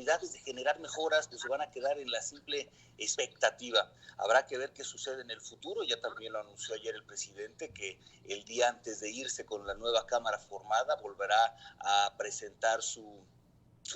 oportunidades de generar mejoras pues se van a quedar en la simple expectativa. Habrá que ver qué sucede en el futuro. Ya también lo anunció ayer el presidente, que el día antes de irse con la nueva Cámara formada volverá a presentar su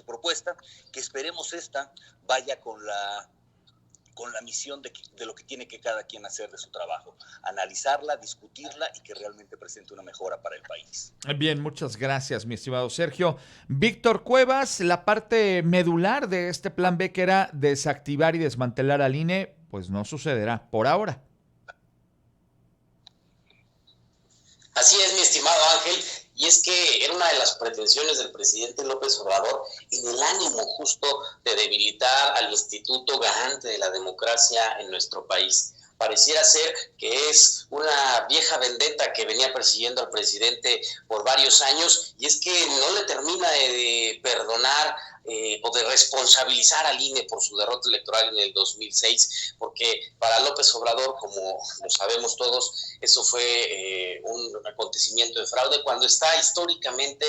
propuesta, que esperemos esta vaya con la misión de lo que tiene que cada quien hacer de su trabajo, analizarla, discutirla y que realmente presente una mejora para el país. Bien, muchas gracias, mi estimado Sergio. Víctor Cuevas, la parte medular de este plan B, que era desactivar y desmantelar al INE, pues no sucederá por ahora. Así es, mi estimado Ángel, y es que era una de las pretensiones del presidente López Obrador en el ánimo justo de debilitar al instituto garante de la democracia en nuestro país. Pareciera ser que es una vieja vendetta que venía persiguiendo al presidente por varios años, y es que no le termina de perdonar o de responsabilizar al INE por su derrota electoral en el 2006, porque para López Obrador, como lo sabemos todos, eso fue un acontecimiento de fraude, cuando está históricamente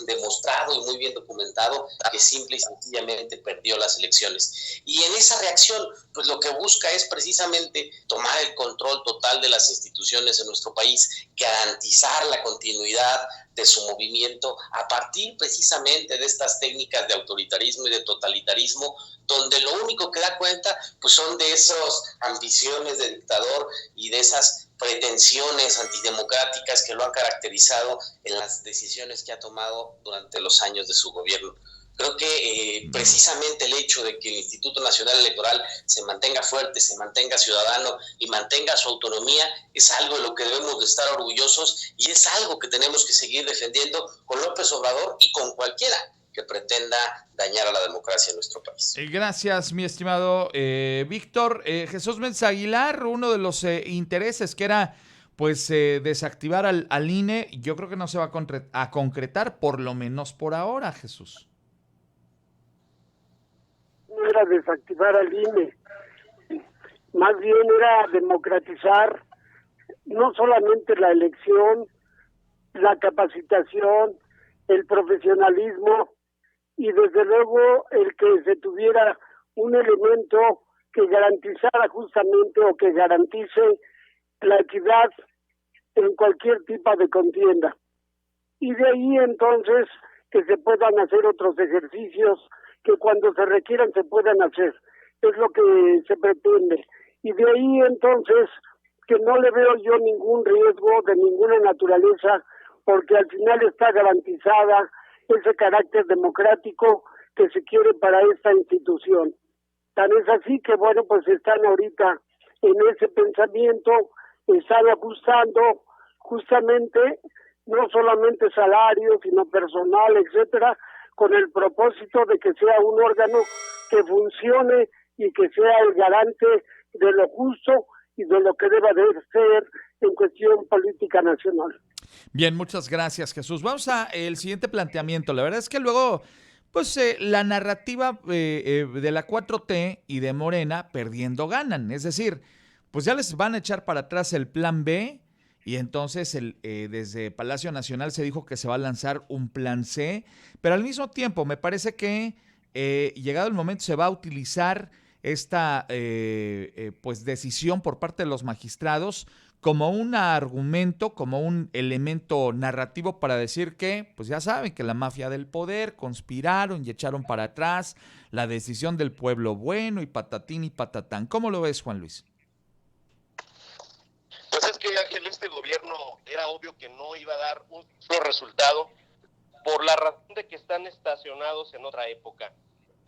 demostrado y muy bien documentado que simple y sencillamente perdió las elecciones. Y en esa reacción, pues lo que busca es precisamente tomar el control total de las instituciones en nuestro país, garantizar la continuidad de su movimiento a partir precisamente de estas técnicas de autoritarismo y de totalitarismo, donde lo único que da cuenta pues son de esas ambiciones de dictador y de esas pretensiones antidemocráticas que lo han caracterizado en las decisiones que ha tomado durante los años de su gobierno. Creo que precisamente el hecho de que el Instituto Nacional Electoral se mantenga fuerte, se mantenga ciudadano y mantenga su autonomía es algo de lo que debemos de estar orgullosos, y es algo que tenemos que seguir defendiendo con López Obrador y con cualquiera que pretenda dañar a la democracia en nuestro país. Gracias, mi estimado Víctor. Jesús Méndez Aguilar, uno de los intereses que era pues desactivar al INE, yo creo que no se va a concretar, por lo menos por ahora, Jesús. No era desactivar al INE, más bien era democratizar no solamente la elección, la capacitación, el profesionalismo, y desde luego el que se tuviera un elemento que garantizara justamente o que garantice la equidad en cualquier tipo de contienda. Y de ahí entonces que se puedan hacer otros ejercicios que cuando se requieran se puedan hacer. Es lo que se pretende. Y de ahí entonces que no le veo yo ningún riesgo de ninguna naturaleza, porque al final está garantizada ese carácter democrático que se quiere para esta institución. Tan es así que, bueno, pues están ahorita en ese pensamiento, están ajustando justamente no solamente salarios, sino personal, etcétera, con el propósito de que sea un órgano que funcione y que sea el garante de lo justo y de lo que deba de ser en cuestión política nacional. Bien, muchas gracias, Jesús. Vamos a el siguiente planteamiento. La verdad es que luego, pues la narrativa de la 4T y de Morena perdiendo ganan. Es decir, pues ya les van a echar para atrás el plan B, y entonces desde Palacio Nacional se dijo que se va a lanzar un plan C, pero al mismo tiempo me parece que llegado el momento se va a utilizar esta pues decisión por parte de los magistrados como un argumento, como un elemento narrativo para decir que, pues ya saben, que la mafia del poder conspiraron y echaron para atrás la decisión del pueblo bueno y patatín y patatán. ¿Cómo lo ves, Juan Luis? Pues es que, Ángel, este gobierno era obvio que no iba a dar un solo resultado por la razón de que están estacionados en otra época.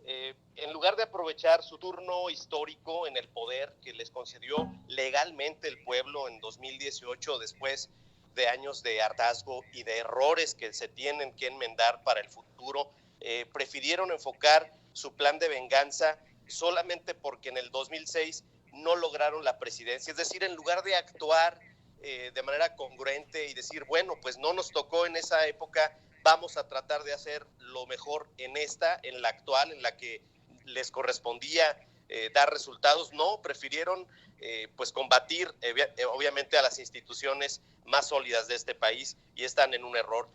En lugar de aprovechar su turno histórico en el poder que les concedió legalmente el pueblo en 2018, después de años de hartazgo y de errores que se tienen que enmendar para el futuro, prefirieron enfocar su plan de venganza solamente porque en el 2006 no lograron la presidencia. Es decir, en lugar de actuar de manera congruente y decir, bueno, pues no nos tocó en esa época, vamos a tratar de hacer lo mejor en la actual, en la que les correspondía dar resultados. No, prefirieron pues combatir obviamente a las instituciones más sólidas de este país, y están en un error.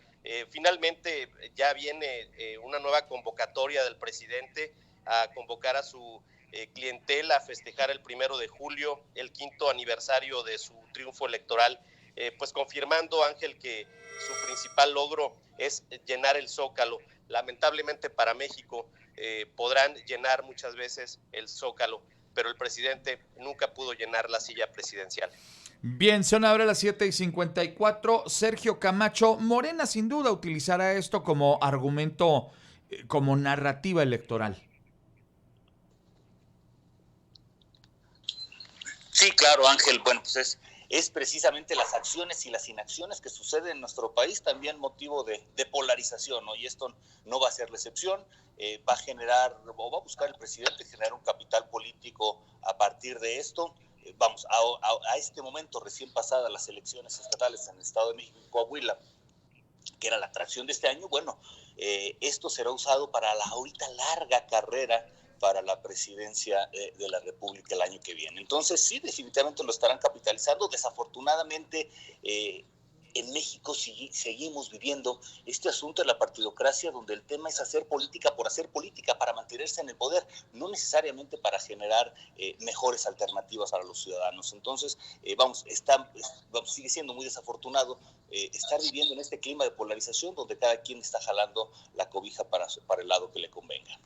Finalmente ya viene una nueva convocatoria del presidente a convocar a su clientela a festejar el 1 de julio, el 5º aniversario de su triunfo electoral, pues confirmando, Ángel, que su principal logro es llenar el Zócalo. Lamentablemente para México podrán llenar muchas veces el Zócalo, pero el presidente nunca pudo llenar la silla presidencial. Bien, son ahora las 7:54. Sergio Camacho, Morena sin duda utilizará esto como argumento, como narrativa electoral. Sí, claro, Ángel. Bueno, pues es precisamente las acciones y las inacciones que suceden en nuestro país también motivo de polarización, ¿no? Y esto no va a ser la excepción. Va a generar, o va a buscar el presidente generar un capital político a partir de esto. Vamos, a este momento, recién pasadas las elecciones estatales en el Estado de México y Coahuila, que era la atracción de este año, bueno, esto será usado para la ahorita larga carrera para la presidencia de la República el año que viene. Entonces, sí, definitivamente lo estarán capitalizando. Desafortunadamente, en México seguimos viviendo este asunto de la partidocracia, donde el tema es hacer política por hacer política, para mantenerse en el poder, no necesariamente para generar mejores alternativas para los ciudadanos. Entonces, sigue siendo muy desafortunado estar viviendo en este clima de polarización, donde cada quien está jalando la cobija para el lado que le convenga.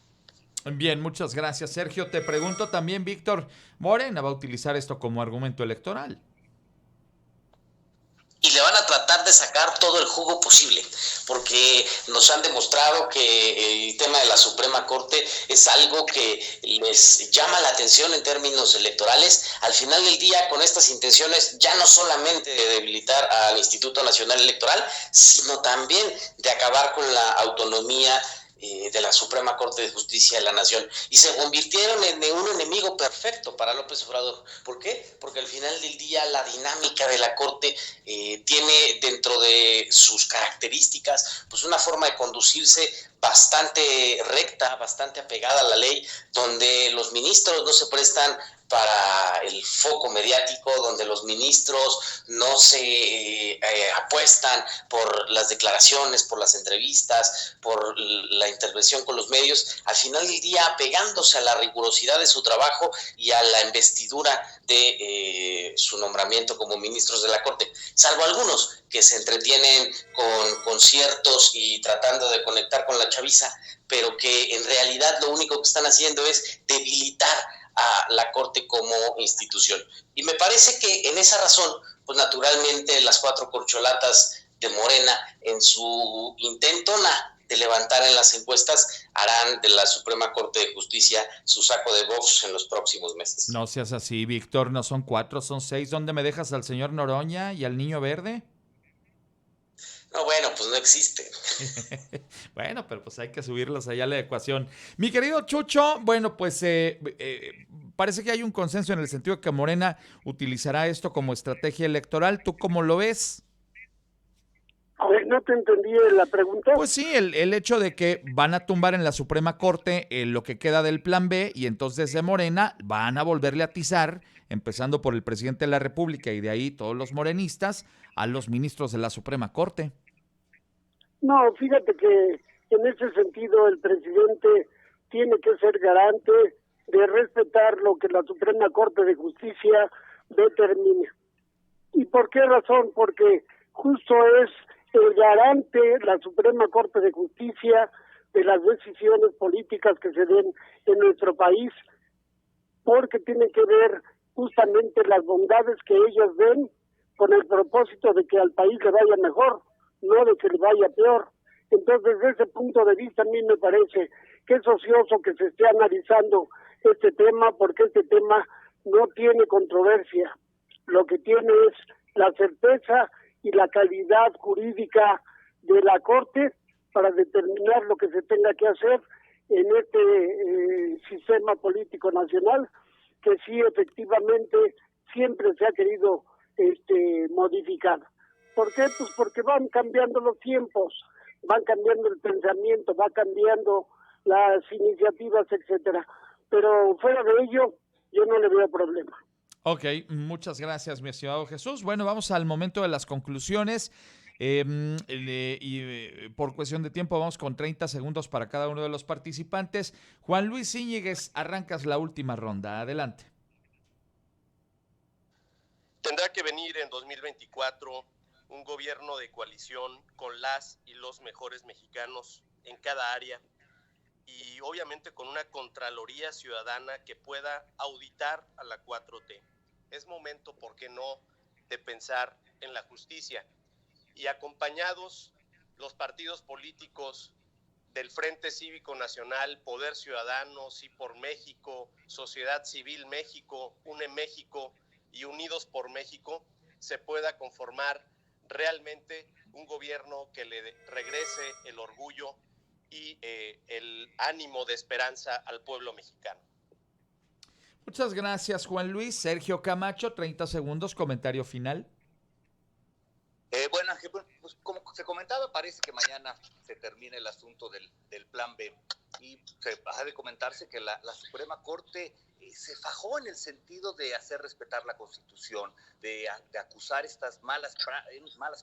Bien, muchas gracias, Sergio. Te pregunto también, Víctor, ¿Morena va a utilizar esto como argumento electoral? Y le van a tratar de sacar todo el jugo posible, porque nos han demostrado que el tema de la Suprema Corte es algo que les llama la atención en términos electorales. Al final del día, con estas intenciones, ya no solamente de debilitar al Instituto Nacional Electoral, sino también de acabar con la autonomía de la Suprema Corte de Justicia de la Nación, y se convirtieron en un enemigo perfecto para López Obrador. ¿Por qué? Porque al final del día la dinámica de la Corte tiene dentro de sus características pues una forma de conducirse bastante recta, bastante apegada a la ley, donde los ministros no se prestan para el foco mediático, donde los ministros no se apuestan por las declaraciones, por las entrevistas, por la intervención con los medios, al final del día apegándose a la rigurosidad de su trabajo y a la investidura de su nombramiento como ministros de la Corte, salvo algunos que se entretienen con conciertos y tratando de conectar con la chaviza, pero que en realidad lo único que están haciendo es debilitar a la Corte como institución. Y me parece que en esa razón, pues naturalmente las 4 corcholatas de Morena, en su intento de levantar en las encuestas, harán de la Suprema Corte de Justicia su saco de box en los próximos meses. No seas así, Víctor, no son 4, son 6. ¿Dónde me dejas al señor Noroña y al niño verde? No, bueno, pues no existe. Bueno, pero pues hay que subirlos allá a la ecuación. Mi querido Chucho, bueno, pues parece que hay un consenso en el sentido de que Morena utilizará esto como estrategia electoral. ¿Tú cómo lo ves? A ver, no te entendí la pregunta. Pues sí, el hecho de que van a tumbar en la Suprema Corte lo que queda del plan B, y entonces de Morena van a volverle a atizar, empezando por el presidente de la República y de ahí todos los morenistas, a los ministros de la Suprema Corte. No, fíjate que en ese sentido el presidente tiene que ser garante de respetar lo que la Suprema Corte de Justicia determine. ¿Y por qué razón? Porque justo es el garante, la Suprema Corte de Justicia, de las decisiones políticas que se den en nuestro país, porque tiene que ver justamente las bondades que ellos ven con el propósito de que al país le vaya mejor, no de que le vaya peor. Entonces, desde ese punto de vista, a mí me parece que es ocioso que se esté analizando este tema, porque este tema no tiene controversia. Lo que tiene es la certeza y la calidad jurídica de la Corte para determinar lo que se tenga que hacer en este sistema político nacional, que sí, efectivamente, siempre se ha querido modificar. ¿Por qué? Pues porque van cambiando los tiempos, van cambiando el pensamiento, va cambiando las iniciativas, etcétera. Pero fuera de ello, yo no le veo problema. Ok, muchas gracias, mi estimado Jesús. Bueno, vamos al momento de las conclusiones. Por cuestión de tiempo vamos con 30 segundos para cada uno de los participantes. Juan Luis Íñiguez, arrancas la última ronda. Adelante. Tendrá que venir en 2024 un gobierno de coalición con las y los mejores mexicanos en cada área y obviamente con una Contraloría Ciudadana que pueda auditar a la 4T. Es momento, ¿por qué no?, de pensar en la justicia y acompañados los partidos políticos del Frente Cívico Nacional, Poder Ciudadano, Sí por México, Sociedad Civil México, UNE México y Unidos por México, se pueda conformar realmente un gobierno que le regrese el orgullo y el ánimo de esperanza al pueblo mexicano. Muchas gracias, Juan Luis. Sergio Camacho, 30 segundos, comentario final. Bueno, Ángel, pues como se comentaba, parece que mañana se termina el asunto del plan B y se ha de comentarse que la Suprema Corte se fajó en el sentido de hacer respetar la Constitución, de acusar estas malas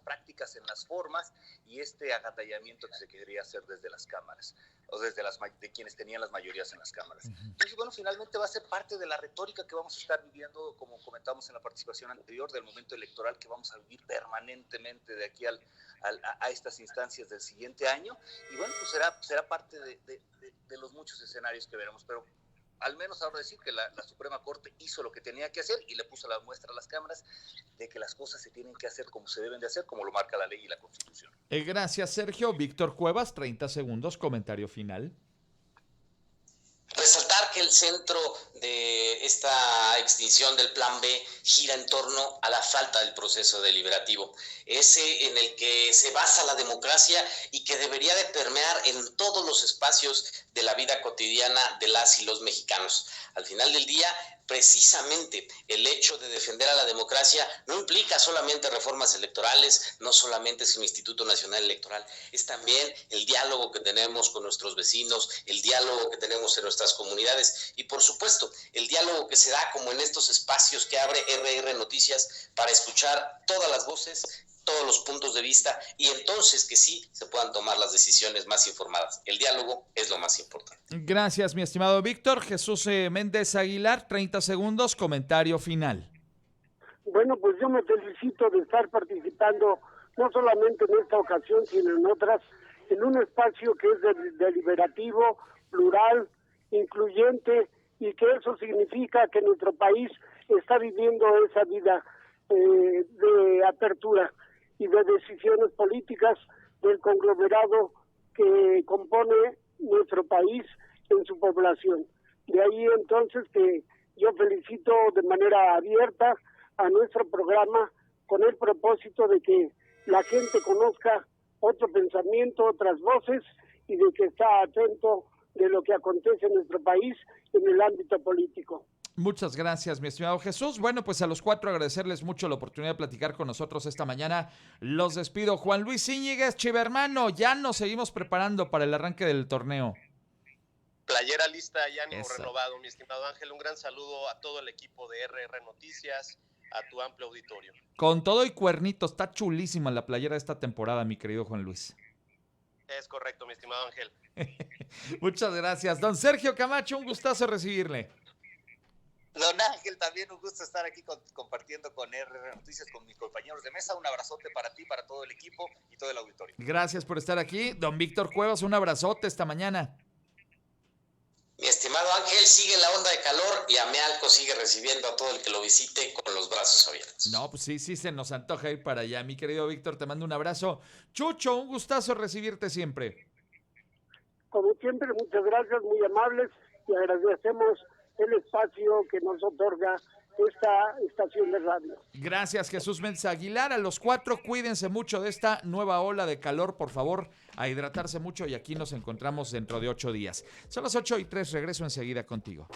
prácticas en las formas y este agandallamiento que se quería hacer desde las cámaras o de quienes tenían las mayorías en las cámaras. Entonces, bueno, finalmente va a ser parte de la retórica que vamos a estar viviendo, como comentamos en la participación anterior, del momento electoral que vamos a vivir permanentemente de aquí a estas instancias del siguiente año. Y bueno, pues será parte de los muchos escenarios que veremos, pero al menos ahora decir que la Suprema Corte hizo lo que tenía que hacer y le puso la muestra a las cámaras de que las cosas se tienen que hacer como se deben de hacer, como lo marca la ley y la Constitución. Gracias, Sergio. Víctor Cuevas, 30 segundos, comentario final. Resaltar que el centro de esta extinción del Plan B gira en torno a la falta del proceso deliberativo, ese en el que se basa la democracia y que debería de permear en todos los espacios de la vida cotidiana de las y los mexicanos. Al final del día, precisamente el hecho de defender a la democracia no implica solamente reformas electorales, no solamente es un Instituto Nacional Electoral, es también el diálogo que tenemos con nuestros vecinos, el diálogo que tenemos en nuestras comunidades y por supuesto el diálogo que se da como en estos espacios que abre RR Noticias para escuchar todas las voces, todos los puntos de vista y entonces que sí se puedan tomar las decisiones más informadas. El diálogo es lo más importante. Gracias, mi estimado Víctor. Jesús Méndez Aguilar, 30 segundos, comentario final. Bueno, pues yo me felicito de estar participando no solamente en esta ocasión, sino en otras, en un espacio que es deliberativo, plural, incluyente, y que eso significa que nuestro país está viviendo esa vida de apertura y de decisiones políticas del conglomerado que compone nuestro país en su población. De ahí entonces que yo felicito de manera abierta a nuestro programa con el propósito de que la gente conozca otro pensamiento, otras voces y de que está atento de lo que acontece en nuestro país en el ámbito político. Muchas gracias, mi estimado Jesús. Bueno, pues a los cuatro agradecerles mucho la oportunidad de platicar con nosotros esta mañana. Los despido. Juan Luis Íñiguez, Chivermano, ya nos seguimos preparando para el arranque del torneo. Playera lista y ánimo renovado, mi estimado Ángel. Un gran saludo a todo el equipo de RR Noticias, a tu amplio auditorio. Con todo y cuernito, está chulísima la playera de esta temporada, mi querido Juan Luis. Es correcto, mi estimado Ángel. Muchas gracias. Don Sergio Camacho, un gustazo recibirle. Don Ángel, también un gusto estar aquí compartiendo con RR Noticias, con mis compañeros de mesa. Un abrazote para ti, para todo el equipo y todo el auditorio. Gracias por estar aquí. Don Víctor Cuevas, un abrazote esta mañana. Mi estimado Ángel, sigue la onda de calor y Amealco sigue recibiendo a todo el que lo visite con los brazos abiertos. No, pues sí, se nos antoja ir para allá. Mi querido Víctor, te mando un abrazo. Chucho, un gustazo recibirte siempre. Como siempre, muchas gracias, muy amables, y agradecemos el espacio que nos otorga esta estación de radio. Gracias, Jesús Méndez Aguilar. A los cuatro, cuídense mucho de esta nueva ola de calor, por favor, a hidratarse mucho y aquí nos encontramos dentro de 8 días. Son las 8:03, regreso enseguida contigo.